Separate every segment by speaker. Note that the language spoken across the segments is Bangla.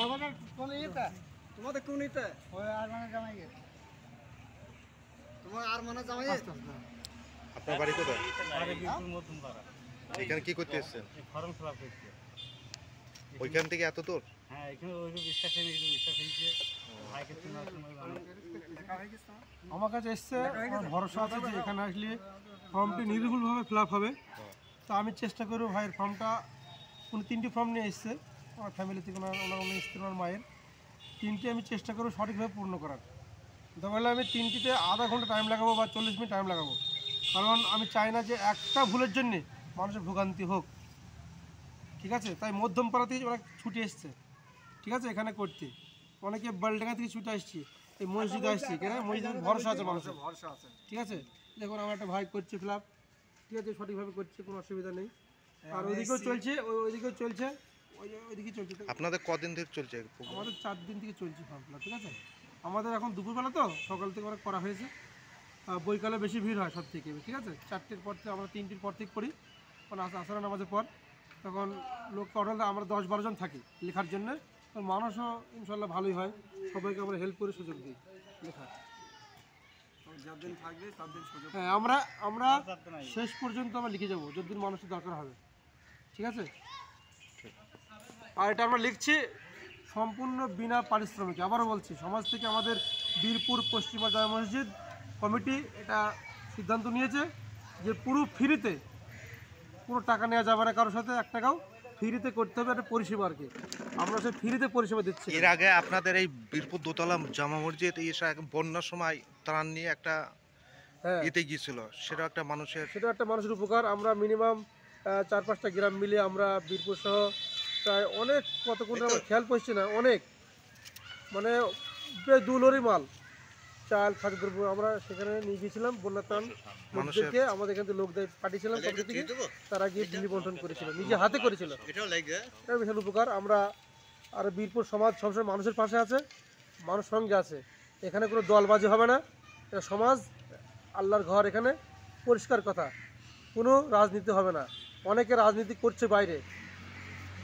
Speaker 1: আমাদের কোন ইয়েটা তোমাদের কোন ইয়েটা ওই আর মানে জামাই তোমার আর মানে জামাই
Speaker 2: আপনার বাড়ি কোথায়?
Speaker 3: আরে বিপুল মধ্যম পাড়া।
Speaker 2: এখানে কি করতে এসেছেন?
Speaker 3: ফর্ম ফিল আপ করতে।
Speaker 2: ওইখান থেকে এত দূর?
Speaker 3: হ্যাঁ, এখানে ওই বিশ্বাস নেই, বিশ্বাস হয়েছে ভাইকে চেনার সময়
Speaker 4: আমার কাছে এসছে, আমার ভরসা আছে যে এখানে আসলে ফর্মটি নির্ভুলভাবে ফিল আপ হবে। তো আমি চেষ্টা করব ভাইয়ের ফর্মটা, উনি 3টি ফর্ম নিয়ে এসছে আমার ফ্যামিলি থেকে, ওনার স্ত্রী, ওনার মায়ের 3টি আমি চেষ্টা করব সঠিকভাবে পূর্ণ করার। তাহলে আমি 3টিতে আধা ঘন্টা টাইম লাগাবো বা 40 মিনিট টাইম লাগাবো, কারণ আমি চাই না যে একটা ভুলের জন্যে মানুষের ভোগান্তি হোক। ঠিক আছে, তাই মধ্যম পাড়া থেকে অনেক ছুটে এসছে, ঠিক আছে, এখানে করতে। অনেকে বালডাঙ্গা থেকে ছুটে আসছি, এই মসজিদে আসছি, কেন মসজিদে ভরসা আছে মানুষের,
Speaker 1: ভরসা আছে।
Speaker 4: ঠিক আছে। দেখুন আমার একটা ভাই করছে ফিল আপ, ঠিক আছে, সঠিকভাবে করছে, কোনো অসুবিধা নেই। আর ওইদিকেও চলছে, ওইদিকেও চলছে, ওইদিকে চলছে।
Speaker 2: আপনাদের কদিন ধরে চলছে?
Speaker 4: আমাদের 4 দিন থেকে চলছে ফর্ম ফিল আপ, ঠিক আছে। আমাদের এখন দুপুরবেলা তো, সকাল থেকে অনেক করা হয়েছে, বৈকালে বেশি ভিড় হয় সব থেকে, ঠিক আছে। 4টের পর থেকে, আমরা 3টির পর থেকে করি, কারণ আসর নামাজের পর তখন লোক টোটাল আমরা 10-12 জন থাকি লেখার জন্য। তো মানুষও ইনশাল্লাহ ভালোই হয়, সবাইকে আমরা হেল্প করে সুযোগ দিই লেখার।
Speaker 1: যতদিন থাকবে ততদিন সুযোগ।
Speaker 4: হ্যাঁ, আমরা শেষ পর্যন্ত আমরা লিখে যাবো যতদিন মানুষের দরকার হবে, ঠিক আছে। আর এটা আমরা লিখছি সম্পূর্ণ বিনা পারিশ্রমিকে। আবারও বলছি, সমাজ থেকে আমাদের বীরপুর পশ্চিমা জামে মসজিদ কমিটি এটা সিদ্ধান্ত নিয়েছে যে পুরো ফ্রিতে, কোনো টাকা নেওয়া যাবে না কারোর সাথে, 1 টাকাও, ফ্রিতে করতে হবে, একটা পরিষেবা আর কি। আমরা সেই ফ্রিতে পরিষেবা দিচ্ছি।
Speaker 2: এর আগে আপনাদের এই বীরপুর দোতলা জামা মসজিদ বন্যার সময় ত্রাণ নিয়ে একটা এতে গিয়েছিল, সেটা একটা মানুষের
Speaker 4: উপকার। আমরা মিনিমাম 4-5টা গ্রাম মিলে আমরা বীরপুর সহ প্রায় অনেক, কত কোটি আমরা খেয়াল করছি না, অনেক মানে বেশ 2 লরি মাল, চাল, খাদ্যদ্রব্য আমরা সেখানে নিয়ে গিয়েছিলাম। বন্যা ত্রাণ মানুষদেরকে আমাদের এখান থেকে লোক পাঠিয়েছিলাম, তারা গিয়ে দিল্লি বন্টন করেছিল, নিজে হাতে করেছিল। এটা বিশাল উপকার। আমরা আর বীরপুর সমাজ সবসময় মানুষের পাশে আছে, মানুষ সঙ্গে আছে। এখানে কোনো দলবাজি হবে না, এটা সমাজ, আল্লাহর ঘর, এখানে পরিষ্কার কথা, কোনো রাজনীতি হবে না। অনেকে রাজনীতি করছে বাইরে,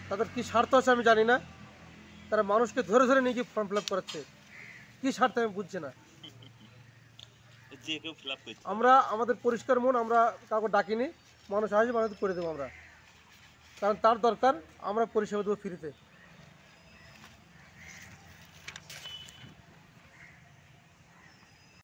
Speaker 4: তাদের কী স্বার্থ আছে আমি জানি না, তারা মানুষকে ধরে ধরে নিয়ে গিয়ে ফর্ম ফিল আপ করাচ্ছে, কী স্বার্থ আমি বুঝছি না। আমরা আমাদের পরিষ্কার মন, আমরা কাউকে ডাকিনি, মানুষ আসবে, মানুষ করে দেবো আমরা, কারণ তার দরকার, আমরা পরিষেবা দেবো ফ্রিতে।